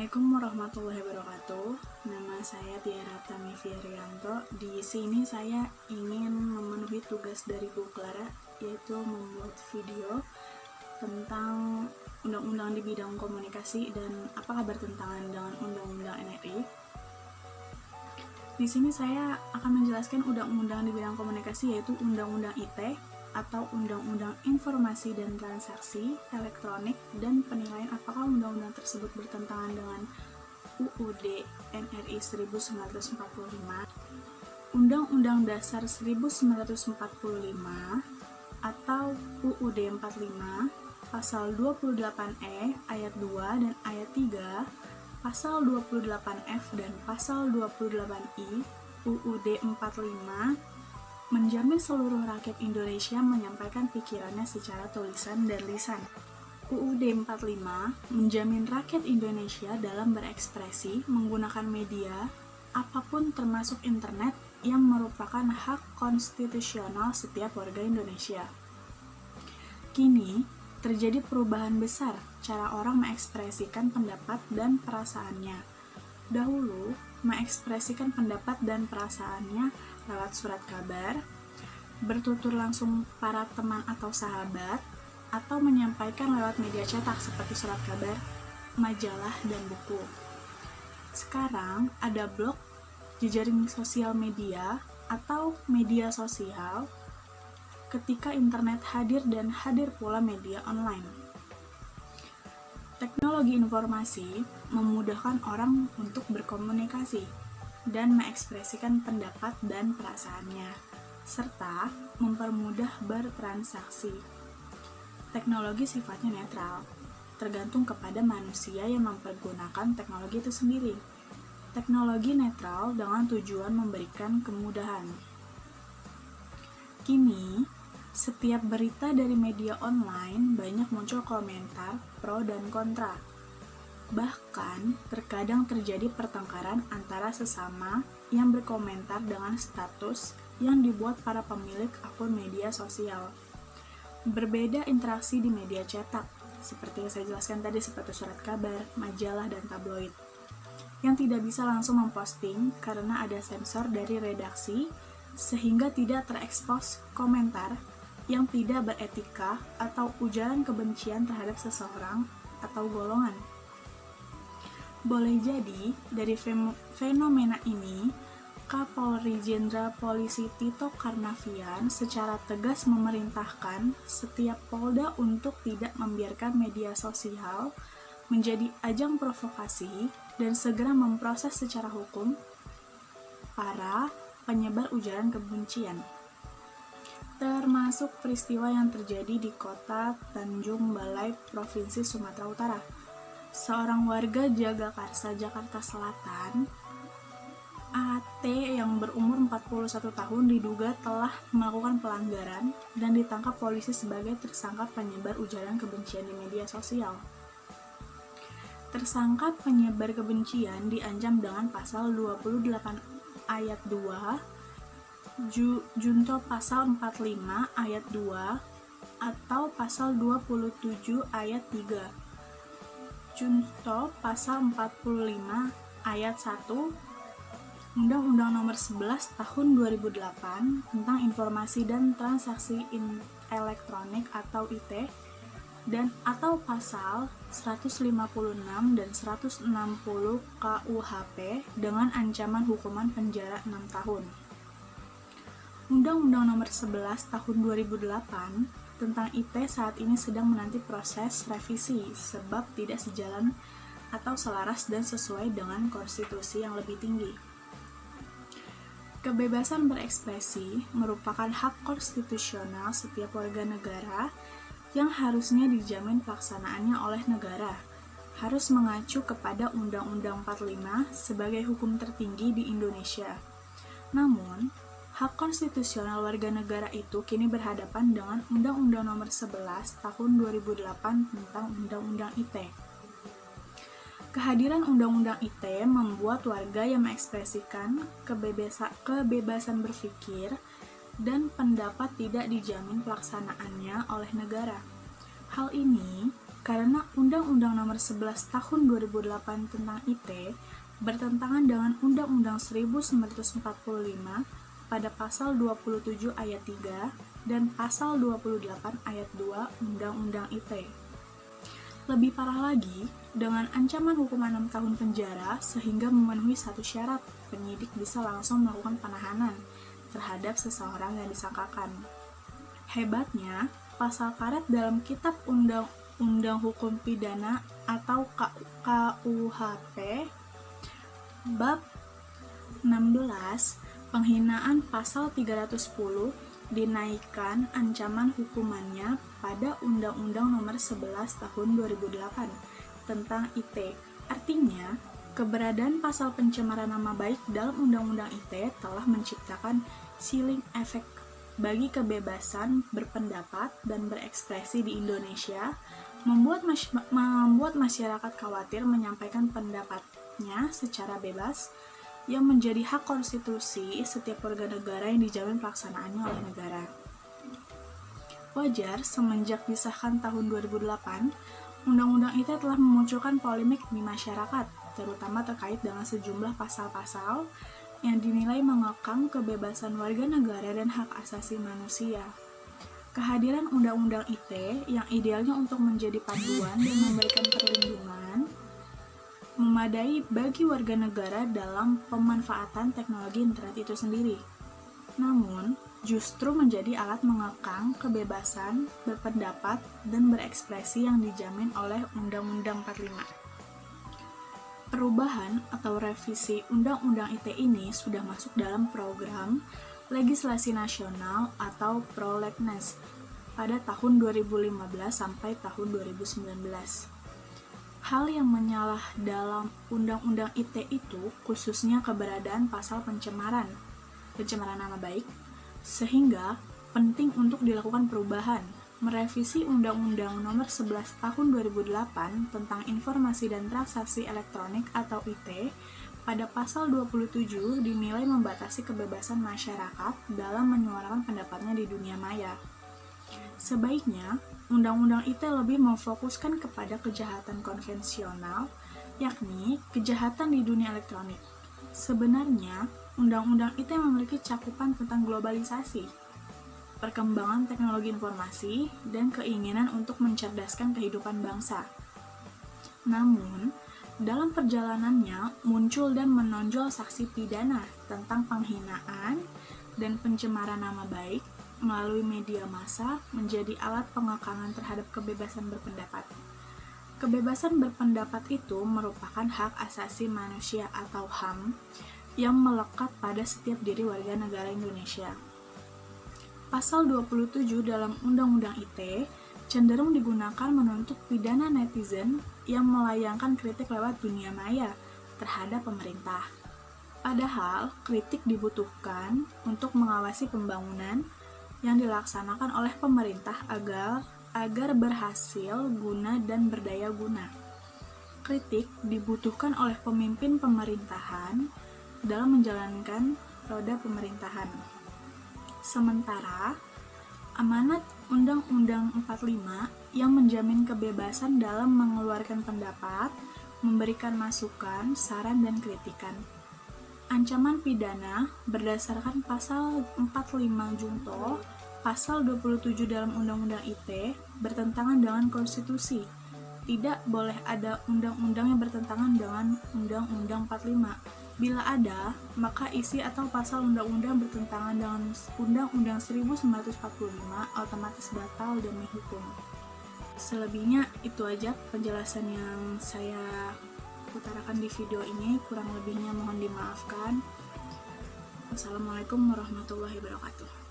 Assalamualaikum warahmatullahi wabarakatuh. Nama saya Tiara Tami Fierianto. Di sini saya ingin memenuhi tugas dari Bu Clara, yaitu membuat video tentang undang-undang di bidang komunikasi dan apakah bertentangan dengan undang-undang NRI. Di sini saya akan menjelaskan undang-undang di bidang komunikasi, yaitu Undang-Undang ITE atau Undang-Undang Informasi dan Transaksi Elektronik, dan penilaian apakah undang-undang tersebut bertentangan dengan UUD NRI 1945, Undang-Undang Dasar 1945 atau UUD 45, Pasal 28E ayat 2 dan ayat 3, Pasal 28F dan Pasal 28I UUD 45 menjamin seluruh rakyat Indonesia menyampaikan pikirannya secara tulisan dan lisan. UUD 45 menjamin rakyat Indonesia dalam berekspresi menggunakan media apapun termasuk internet yang merupakan hak konstitusional setiap warga Indonesia. Kini, terjadi perubahan besar cara orang mengekspresikan pendapat dan perasaannya. Dahulu, mengekspresikan pendapat dan perasaannya lewat surat kabar, bertutur langsung para teman atau sahabat, atau menyampaikan lewat media cetak seperti surat kabar, majalah, dan buku. Sekarang ada blog, jejaring sosial media, atau media sosial ketika internet hadir dan hadir pula media online. Teknologi informasi memudahkan orang untuk berkomunikasi dan mengekspresikan pendapat dan perasaannya, serta mempermudah bertransaksi. Teknologi sifatnya netral, tergantung kepada manusia yang mempergunakan teknologi itu sendiri. Teknologi netral dengan tujuan memberikan kemudahan. Kini, setiap berita dari media online banyak muncul komentar pro dan kontra. Bahkan, terkadang terjadi pertengkaran antara sesama yang berkomentar dengan status yang dibuat para pemilik akun media sosial. Berbeda interaksi di media cetak, seperti yang saya jelaskan tadi, seperti surat kabar, majalah, dan tabloid, yang tidak bisa langsung memposting karena ada sensor dari redaksi, sehingga tidak terekspos komentar yang tidak beretika atau ujaran kebencian terhadap seseorang atau golongan. Boleh jadi, dari fenomena ini, Kapolri Jenderal Polisi Tito Karnavian secara tegas memerintahkan setiap Polda untuk tidak membiarkan media sosial menjadi ajang provokasi dan segera memproses secara hukum para penyebar ujaran kebencian. Termasuk peristiwa yang terjadi di kota Tanjung Balai, Provinsi Sumatera Utara. Seorang warga Jagakarsa, Jakarta Selatan, AT yang berumur 41 tahun diduga telah melakukan pelanggaran dan ditangkap polisi sebagai tersangka penyebar ujaran kebencian di media sosial. Tersangka penyebar kebencian diancam dengan pasal 28 ayat 2, junto pasal 45 ayat 2, atau pasal 27 ayat 3. Junto pasal 45 ayat 1 Undang-Undang Nomor 11 Tahun 2008 tentang Informasi dan Transaksi Elektronik atau ITE, dan atau pasal 156 dan 160 KUHP dengan ancaman hukuman penjara 6 tahun. Undang-Undang Nomor 11 Tahun 2008 tentang ITE saat ini sedang menanti proses revisi sebab tidak sejalan atau selaras dan sesuai dengan konstitusi yang lebih tinggi. Kebebasan berekspresi merupakan hak konstitusional setiap warga negara yang harusnya dijamin pelaksanaannya oleh negara, harus mengacu kepada Undang-Undang 45 sebagai hukum tertinggi di Indonesia. Namun, hak konstitusional warga negara itu kini berhadapan dengan Undang-Undang Nomor 11 Tahun 2008 tentang Undang-Undang ITE. Kehadiran Undang-Undang ITE membuat warga yang mengekspresikan kebebasan berpikir dan pendapat tidak dijamin pelaksanaannya oleh negara. Hal ini karena Undang-Undang Nomor 11 Tahun 2008 tentang IT bertentangan dengan Undang-Undang 1945 pada pasal 27 ayat 3 dan pasal 28 ayat 2 Undang-Undang IT. Lebih parah lagi, dengan ancaman hukuman 6 tahun penjara sehingga memenuhi satu syarat, penyidik bisa langsung melakukan penahanan terhadap seseorang yang disangkakan. Hebatnya, pasal karet dalam Kitab Undang-Undang Hukum Pidana atau KUHP bab 16 penghinaan pasal 310 dinaikkan ancaman hukumannya pada Undang-Undang Nomor 11 Tahun 2008 tentang IT. Artinya, keberadaan pasal pencemaran nama baik dalam Undang-Undang IT telah menciptakan chilling effect bagi kebebasan berpendapat dan berekspresi di Indonesia, membuat masyarakat khawatir menyampaikan pendapatnya secara bebas, yang menjadi hak konstitusi setiap warga negara yang dijamin pelaksanaannya oleh negara. Wajar, semenjak disahkan tahun 2008, Undang-Undang ITE telah memunculkan polemik di masyarakat, terutama terkait dengan sejumlah pasal-pasal yang dinilai mengekang kebebasan warga negara dan hak asasi manusia. Kehadiran Undang-Undang ITE yang idealnya untuk menjadi panduan dan memberikan perlindungan memadai bagi warga negara dalam pemanfaatan teknologi internet itu sendiri. Namun, justru menjadi alat mengekang kebebasan berpendapat dan berekspresi yang dijamin oleh Undang-Undang 45. Perubahan atau revisi Undang-Undang ITE ini sudah masuk dalam program legislasi nasional atau Prolegnas pada tahun 2015 sampai tahun 2019. Hal yang menyalah dalam Undang-Undang ITE itu khususnya keberadaan pasal pencemaran nama baik, sehingga penting untuk dilakukan perubahan, merevisi Undang-Undang Nomor 11 Tahun 2008 tentang Informasi dan Transaksi Elektronik atau ITE pada pasal 27 dinilai membatasi kebebasan masyarakat dalam menyuarakan pendapatnya di dunia maya. Sebaiknya, Undang-Undang ITE lebih memfokuskan kepada kejahatan konvensional, yakni kejahatan di dunia elektronik. Sebenarnya, Undang-Undang ITE memiliki cakupan tentang globalisasi, perkembangan teknologi informasi, dan keinginan untuk mencerdaskan kehidupan bangsa. Namun, dalam perjalanannya muncul dan menonjol saksi pidana tentang penghinaan dan pencemaran nama baik melalui media massa menjadi alat pengekangan terhadap kebebasan berpendapat. Kebebasan berpendapat itu merupakan hak asasi manusia atau HAM yang melekat pada setiap diri warga negara Indonesia. Pasal 27 dalam Undang-Undang ITE cenderung digunakan menuntut pidana netizen yang melayangkan kritik lewat dunia maya terhadap pemerintah. Padahal, kritik dibutuhkan untuk mengawasi pembangunan yang dilaksanakan oleh pemerintah agar berhasil guna dan berdaya guna. Kritik dibutuhkan oleh pemimpin pemerintahan dalam menjalankan roda pemerintahan. Sementara, amanat Undang-Undang 45 yang menjamin kebebasan dalam mengeluarkan pendapat, memberikan masukan, saran, dan kritikan. Ancaman pidana berdasarkan pasal 45 Junto, pasal 27 dalam Undang-Undang ITE bertentangan dengan konstitusi. Tidak boleh ada undang-undang yang bertentangan dengan Undang-Undang 45. Bila ada, maka isi atau pasal undang-undang bertentangan dengan Undang-Undang 1945 otomatis batal demi hukum. Selebihnya itu aja penjelasan yang saya utarakan di video ini, kurang lebihnya mohon dimaafkan. Wassalamualaikum warahmatullahi wabarakatuh.